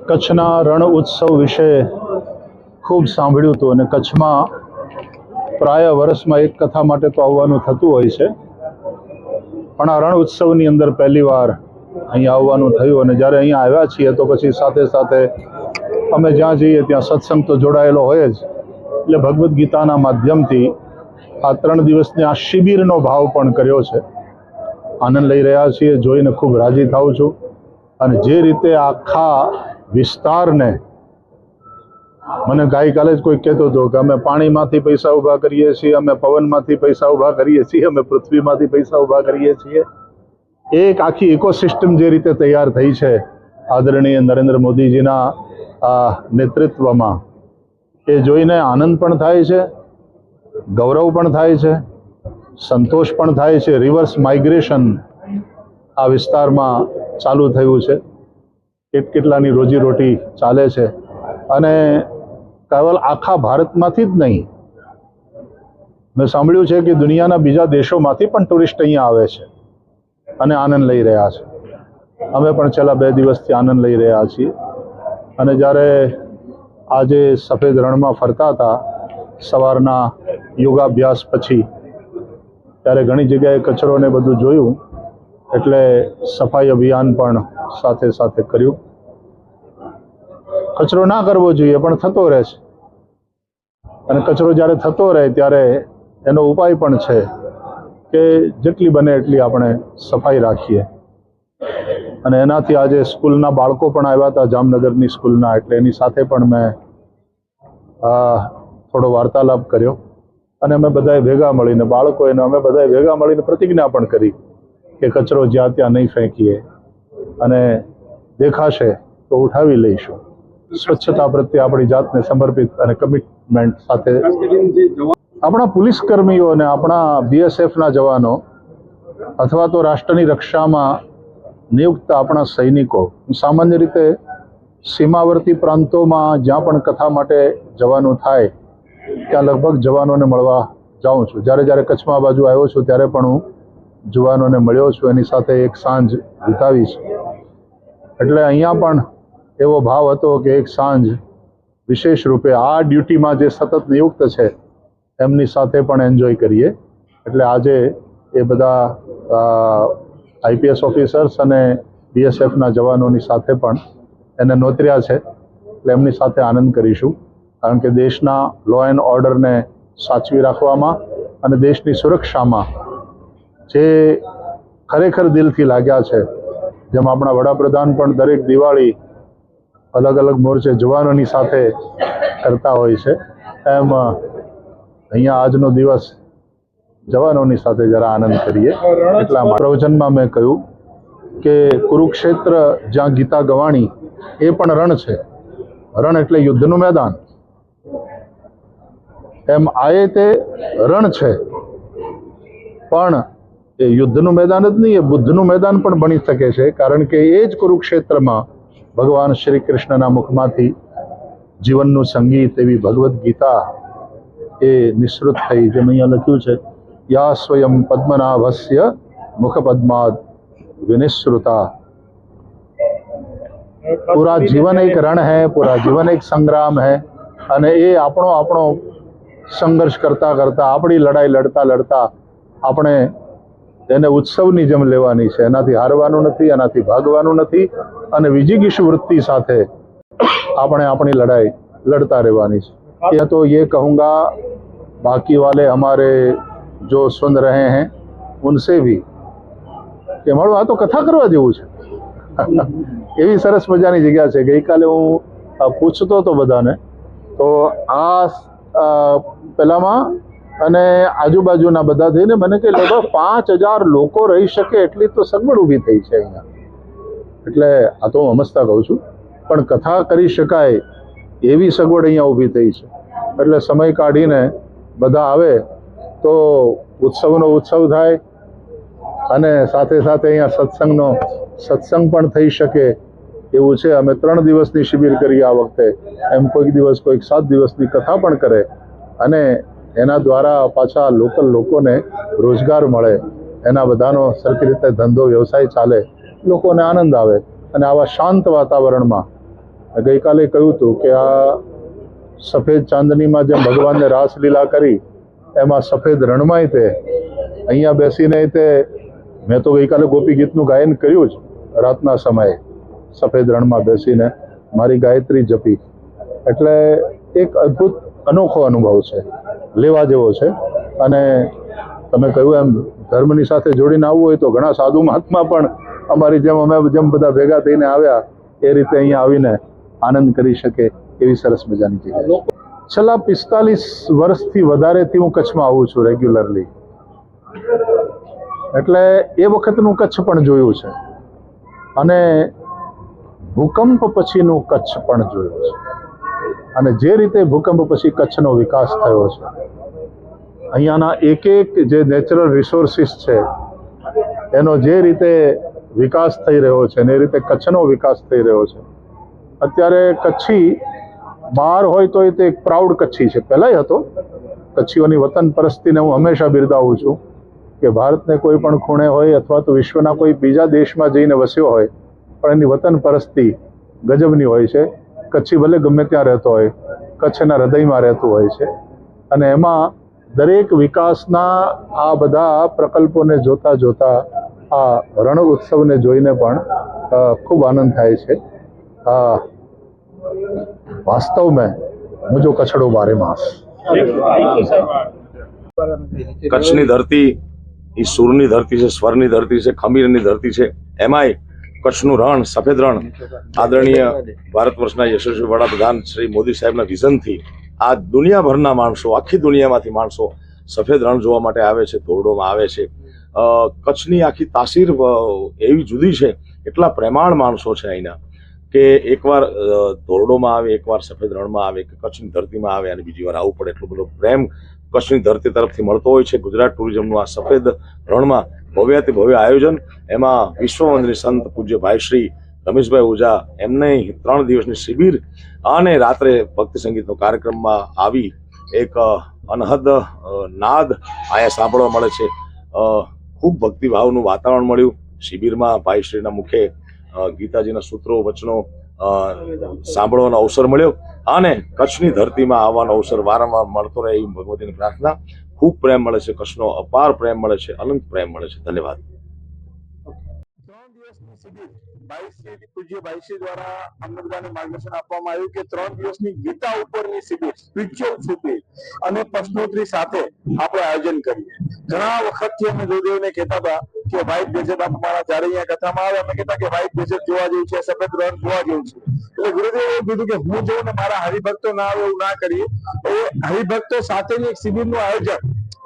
કચ્છના રણ ઉત્સવ વિશે ખૂબ સાંભળ્યું હતું અને કચ્છમાં પ્રાય વર્ષમાં એક કથા માટે તો આવવાનું થતું હોય છે, પણ આ રણ ઉત્સવની અંદર પહેલીવાર અહીંયા આવવાનું થયું અને જ્યારે અહીંયા આવ્યા છીએ તો પછી સાથે સાથે અમે જ્યાં જઈએ ત્યાં સત્સંગ તો જોડાયેલો હોય જ, એટલે ભગવદ્ ગીતાના માધ્યમથી આ 3 દિવસની આ શિબિરનો ભાવ પણ કર્યો છે. આનંદ લઈ રહ્યા છીએ, જોઈને ખૂબ રાજી થાઉં છું. અને જે રીતે આખા વિસ્તારને, મને ગઈકાલે જ કોઈ કહેતો હતો કે અમે પાણીમાંથી પૈસા ઊભા કરીએ છીએ, અમે પવનમાંથી પૈસા ઊભા કરીએ છીએ, અમે પૃથ્વીમાંથી પૈસા ઊભા કરીએ છીએ. એક આખી ઇકોસિસ્ટમ જે રીતે તૈયાર થઈ છે આદરણીય નરેન્દ્ર મોદીજીના આ નેતૃત્વમાં, એ જોઈને આનંદ પણ થાય છે, ગૌરવ પણ થાય છે, સંતોષ પણ થાય છે. રિવર્સ માઇગ્રેશન આ વિસ્તારમાં ચાલુ થયું છે, કેટલાની રોજીરોટી ચાલે છે અને કેવલ આખા ભારતમાંથી જ નહીં, મેં સાંભળ્યું છે કે દુનિયાના બીજા દેશોમાંથી પણ ટુરિસ્ટ અહીંયા આવે છે અને આનંદ લઈ રહ્યા છે. અમે પણ છેલ્લા 2 દિવસથી આનંદ લઈ રહ્યા છીએ. અને જ્યારે આજે સફેદ રણમાં ફરતા હતા સવારના યોગાભ્યાસ પછી, ત્યારે ઘણી જગ્યાએ કચરો ને બધું જોયું, એટલે સફાઈ અભિયાન પણ સાથે સાથે કર્યું. કચરો ના કરવો જોઈએ પણ થતો રહે છે, અને કચરો જ્યારે થતો રહે ત્યારે એનો ઉપાય પણ છે કે જેટલી બને એટલી આપણે સફાઈ રાખીએ. અને એનાથી આજે સ્કૂલના બાળકો પણ આવ્યા હતા, જામનગરની સ્કૂલના, એટલે એની સાથે પણ મેં થોડો વાર્તાલાપ કર્યો. અને અમે બધાએ ભેગા મળીને, બાળકોને અમે બધાએ ભેગા મળીને પ્રતિજ્ઞા પણ કરી કે કચરો જ્યાં ત્યાં નહીં ફેંકીએ અને દેખાશે તો ઉઠાવી લઈશું. સ્વચ્છતા પ્રત્યે આપણી જાતને સમર્પિત અને કમિટમેન્ટ સાથે આપણા પોલીસ કર્મીઓ અને આપણા BSFના જવાનો અથવા તો રાષ્ટ્રની રક્ષામાં નિયુક્ત આપણા સૈનિકો, હું સામાન્ય રીતે સીમાવર્તી પ્રાંતોમાં જ્યાં પણ કથા માટે જવાનું થાય ત્યાં લગભગ જવાનોને મળવા જાઉં છું. જ્યારે કચ્છમાં બાજુ આવ્યો છું ત્યારે પણ હું જવાનોને મળ્યો છું, એની સાથે એક સાંજ વિતાવી છે. એટલે અહીંયા પણ એવો ભાવ હતો કે એક સાંજ વિશેષ રૂપે આ ડ્યુટીમાં જે સતત નિયુક્ત છે એમની સાથે પણ એન્જોય કરીએ. એટલે આજે એ બધા IPS ઓફિસર્સ અને BSFના જવાનોની સાથે પણ એને નોતર્યા છે, એટલે એમની સાથે આનંદ કરીશું. કારણ કે દેશના લો એન્ડ ઓર્ડરને સાચવી રાખવામાં અને દેશની સુરક્ષામાં જે ખરેખર દિલથી લાગ્યા છે, જેમ આપણા વડાપ્રધાન પણ દરેક દિવાળી અલગ અલગ મોરચે જવાનોની સાથે કરતા હોય છે, એમ અહીંયા આજનો દિવસ જવાનોની સાથે જરા આનંદ કરીએ. એટલા પ્રવચનમાં મેં કહ્યું કે કુરુક્ષેત્ર જ્યાં ગીતા ગવાણી એ પણ રણ છે. રણ એટલે યુદ્ધનું મેદાન, એમ આ તે રણ છે, પણ એ યુદ્ધનું મેદાન જ નહીં, એ બુદ્ધનું મેદાન પણ બની શકે છે. કારણ કે એ જ કુરુક્ષેત્રમાં ભગવાન શ્રી કૃષ્ણના મુખમાંથી જીવનનું સંગીત એવી ભગવદ્ ગીતા એ નિસૃત થઈ, જેમ અહીંયા લખ્યું છે, યા સ્વયં પદ્મનાભસ્ય મુખ પદ્માદ વિનિસૃતા. પૂરા જીવન એક રણ है, પૂરા જીવન એક સંગ્રામ है, અને એ આપણો સંઘર્ષ કરતા કરતા, આપણી લડાઈ લડતા લડતા આપણે એને ઉત્સવની જેમ લેવાની છે. એનાથી હારવાનું નથી, એનાથી ભાગવાનું નથી, અને વિજિગીષુ વૃત્તિ સાથે આપણે આપણી લડાઈ લડતા રહેવાની છે. ये तो ये कहूँगा बाकी वाले हमारे जो सुन रहे हैं उनसे भी કે મારું આ તો કથા કરવા જેવું છે. એવી સરસ મજાની જગ્યા છે. ગઈકાલે હું પૂછતો હતો બધાને, તો આ પેલામાં અને આજુબાજુના બધા થઈને મને કે લગભગ 5000 લોકો રહી શકે એટલી તો સગવડ ઊભી થઈ છે અહીંયા. એટલે આ તો હું સમજતા કહું છું, પણ કથા કરી શકાય એવી સગવડ અહીંયા ઊભી થઈ છે. એટલે સમય કાઢીને બધા આવે તો ઉત્સવનો ઉત્સવ થાય અને સાથે સાથે અહીંયા સત્સંગ પણ થઈ શકે એવું છે. અમે 3 દિવસની શિબિર કરી આ વખતે, એમ કોઈક દિવસ કોઈક 7 દિવસની કથા પણ કરે, અને એના દ્વારા પાછા લોકલ લોકોને રોજગાર મળે, એના બધાનો સરખી રીતે ધંધો વ્યવસાય ચાલે, લોકોને આનંદ આવે. અને આવા શાંત વાતાવરણમાં ગઈકાલે કહ્યું હતું કે આ સફેદ ચાંદનીમાં જેમ ભગવાનને રાસલીલા કરી એમાં સફેદ રણમાંય તે અહીંયા બેસીને તે મેં તો ગઈકાલે ગોપી ગીતનું ગાયન કર્યું જ રાતના સમયે સફેદ રણમાં બેસીને મારી ગાયત્રી જપી. એટલે એક અદ્ભુત અનોખો અનુભવ છે, લેવા જેવો છે. અને તમે કહ્યું એમ ધર્મની સાથે જોડીને આવવું હોય તો ઘણા સાધુ મહાત્મા પણ અમારી જેમ અમે જેમ બધા ભેગા થઈને આવ્યા એ રીતે અહીંયા આવીને આનંદ કરી શકે એવી સરસ મજાની જગ્યા. છેલ્લા 45 વર્ષથી વધારેથી હું કચ્છમાં આવું છું રેગ્યુલરલી. એટલે એ વખતનું કચ્છ પણ જોયું છે અને ભૂકંપ પછીનું કચ્છ પણ જોયું છે. અને જે રીતે ભૂકંપ પછી કચ્છનો વિકાસ થયો છે, અહીંયાના એક જે નેચરલ રિસોર્સિસ છે એનો જે રીતે વિકાસ થઈ રહ્યો છે ને એ રીતે કચ્છનો વિકાસ થઈ રહ્યો છે. અત્યારે કચ્છી બહાર હોય તો તે એક પ્રાઉડ કચ્છી છે, પહેલાંય હતો. કચ્છીઓની વતન પરસ્તીને હું હંમેશા બિરદાવું છું કે ભારતને કોઈ પણ ખૂણે હોય અથવા તો વિશ્વના કોઈ બીજા દેશમાં જઈને વસ્યો હોય પણ એની વતન પરસ્તી ગજબની હોય છે. કચ્છી ભલે ગમે ત્યાં રહેતો હોય, કચ્છના હૃદયમાં રહેતું હોય છે. અને એમાં દરેક વિકાસના આ બધા પ્રકલ્પોને જોતા જોતા આ રણ ઉત્સવને જોઈને પણ ખૂબ આનંદ થાય છે. वास्तव में मुझो कछड़ो बारे मास. કચ્છની ધરતી એ સૂરની ધરતી છે, સ્વરની ધરતી છે, ખમીરની ધરતી છે. એમાંય કચ્છનું રણ, સફેદ રણ, આદરણીય ભારત વર્ષના યશસ્વી વડાપ્રધાન શ્રી મોદી સાહેબના વિઝનથી આ દુનિયાભરના માણસો, આખી દુનિયામાંથી માણસો સફેદ રણ જોવા માટે આવે છે, ધોરડોમાં આવે છે. કચ્છની આખી તાસીર એવી જુદી છે, એટલા પ્રેમાળ માણસો છે અહીંના કે એકવાર ધોરડોમાં આવે, એકવાર સફેદ રણમાં આવે, કે કચ્છની ધરતીમાં આવે અને બીજી વાર આવવું પડે. એટલો બધો પ્રેમ કચ્છની ધરતી તરફથી મળતો હોય છે. ગુજરાત ટુરિઝમનું આ સફેદ રણમાં ભવ્યાતિ ભવ્ય આયોજન, એમાં વિશ્વવંદની સંત પૂજ્ય ભાઈ શ્રી રમેશભાઈ ઓઝા એમને 3 દિવસની શિબિર અને રાત્રે ભક્તિ સંગીતનો કાર્યક્રમમાં આવી એક અનહદ નાદ અહીંયા સાંભળવા મળે છે. ખૂબ ભક્તિભાવનું વાતાવરણ મળ્યું. શિબિરમાં ભાઈ શ્રીના મુખે ગીતાજીના સૂત્રો, વચનો સાંભળવાનો અવસર મળ્યો અને કચ્છની ધરતીમાં આવવાનો અવસર વારંવાર મળતો રહે એવી ભગવતીની પ્રાર્થના. ખૂબ પ્રેમ મળે છે, કચ્છનો અપાર પ્રેમ મળે છે, અનંત પ્રેમ મળે છે. ધન્યવાદ. 3 દિવસની શિબિર પૂજ્ય ભાઈશ્રી દ્વારા અમને બધાને માર્ગદર્શન આપવામાં આવ્યું કે 3 દિવસની ગીતા ઉપરની શિબિર, સ્પિરિચ્યુઅલ શિબિર અને પ્રશ્નોત્તરી સાથે આપણે આયોજન કરીએ. ઘણા વખતથી અમે ગુરુદેવને કહેતા હતા કે વ્હાઇટ ડેઝર્ટ અમારા જ્યારે અહીંયા કથામાં આવે અમે કહેતા કે વ્હાઇટ ડેઝર્ટ જોવા જેવું છે, સફેદ રણ જોવા જેવું છે. એટલે ગુરુદેવ એવું કીધું કે હું જોઉં ને મારા હરિભક્તો ના આવે એવું ના કરીએ. એ હરિભક્તો સાથેની એક શિબિરનું આયોજન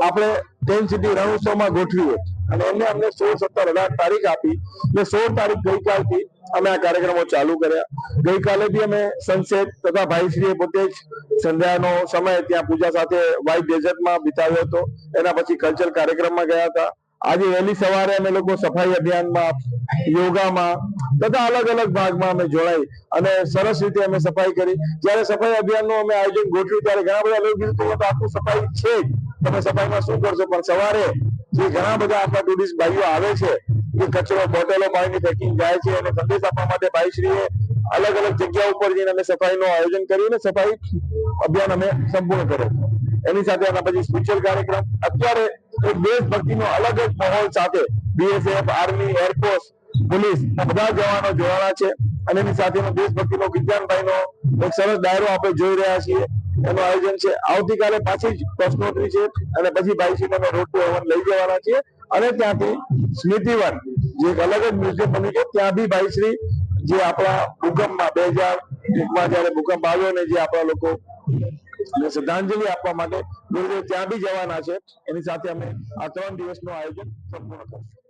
આપણે ટેન્ટ સિટી રણ ઉત્સવમાં ગોઠવ્યું અને એમને અમને 16, 17, 18 તારીખ આપી. એટલે 16 તારીખ ગઈકાલથી અમે આ કાર્યક્રમો ચાલુ કર્યા. ગઈકાલે બી અમે સનસેટ તથા ભાઈશ્રીએ પોતે જ સંધ્યાનો સમય ત્યાં પૂજા સાથે વ્હાઇટ ડેઝર્ટમાં વિતાવ્યો હતો. એના પછી કલ્ચર કાર્યક્રમમાં ગયા હતા. આજે વહેલી સવારે અમે લોકો સફાઈ અભિયાનમાં, યોગામાં તથા અલગ અલગ ભાગમાં અમે જોડાઈ અને સરસ રીતે અમે સફાઈ કરી. જ્યારે સફાઈ અભિયાનનું અમે આયોજન ગોઠવ્યું ત્યારે ઘણા બધા લોકો કીધું તો આખું સફાઈ છે જ, તમે સફાઈમાં શું કરશો? પણ સવારે જે ઘણા બધા આપણા ટુરિસ્ટ ભાઈઓ આવે છે, એ કચરો, બોટલો, પાણીની પેકિંગ જાય છે અને સંદેશ આપવા માટે ભાઈશ્રીએ અલગ અલગ જગ્યા ઉપર જઈને અમે સફાઈનું આયોજન કર્યું અને સફાઈ અભિયાન અમે સંપૂર્ણ કર્યું. એની સાથે આના પછી સ્પિરિચ્યુઅલ કાર્યક્રમ. અત્યારે એક દેશભક્તિનો અલગ જ માહોલ સાથે BSF, આર્મી, એરફોર્સ, પોલીસ બધા જવાનો જોવાના છે અને એની સાથેનો દેશભક્તિનો વિજ્ઞાનભાઈનો એક સરસ ડાયરો આપણે જોઈ રહ્યા છીએ. એનું આયોજન છે. આવતીકાલે પાછી જ પ્રશ્નોત્તરી છે અને પછી ભાઈશ્રીને અમે રોડ ટુ હેવન લઈ જવાના છીએ અને ત્યાંથી સ્મૃતિવન જે એક અલગ જ મ્યુઝિયમ બન્યું છે ત્યાં બી ભાઈશ્રી જે આપણા ભૂકંપમાં 2001માં જયારે ભૂકંપ આવ્યો ને જે આપણા લોકો શ્રદ્ધાંજલિ આપવા માટે ગુરુદેવ ત્યાં બી જવાના છે. એની સાથે અમે આ 3 દિવસનું આયોજન સંપૂર્ણ કરશું.